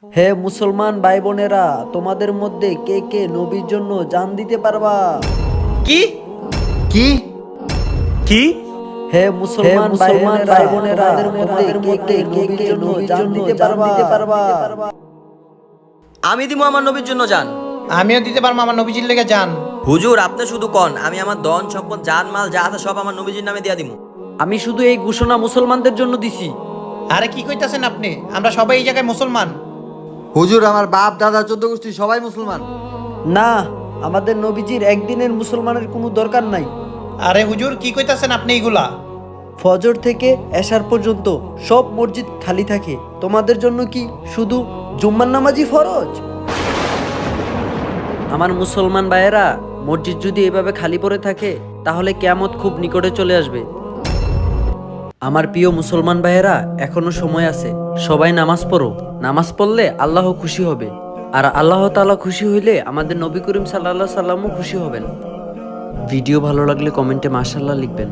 হে মুসলমান ভাই বোনেরা, তোমাদের মধ্যে কে কে নবীর জন্য জান দিতে পারবা? কি কি কি হে মুসলমান ভাই বোনেরা, তোমাদের মধ্যে কে কে নবীর জন্য জান দিতে পারবা? আমি দিব আমার নবীর জন্য যান। আমিও দিতে পারবো আমার নবীজির লেগে যান। হুজুর আপনি শুধু কন, আমি আমার ধন সম্পদ জান মাল যা আছে সব আমার নবীজির নামে দিয়া দিমু। আমি শুধু এই ঘোষণা মুসলমানদের জন্য দিছি। আরে কি কইতাছেন আপনি? আমরা সবাই এই জায়গায় মুসলমান। হুজুর আমার বাপ দাদা 14 গোষ্ঠী সবাই মুসলমান। না, আমাদের নবীজির একদিনের মুসলমানের কোনো দরকার নাই। আরে হুজুর কি কইতাছেন আপনি এইগুলা? ফজর থেকে এশার পর্যন্ত সব মসজিদ খালি থাকে, তোমাদের জন্য কি শুধু জুম্মার নামাজই ফরজ? আমার মুসলমান ভাইয়েরা, মসজিদ যদি এভাবে খালি পড়ে থাকে তাহলে কিয়ামত খুব নিকটে চলে আসবে। আমার প্রিয় মুসলমান ভাইয়েরা, এখনো সময় আছে, সবাই নামাজ পড়ো। নামাজ পড়লে আল্লাহ খুশি হবে, আর আল্লাহ তাআলা খুশি হইলে আমাদের নবী করিম সাল্লাল্লাহু আলাইহি সাল্লামও খুশি হবেন। ভিডিও ভালো লাগলে কমেন্টে মাশাআল্লাহ লিখবেন।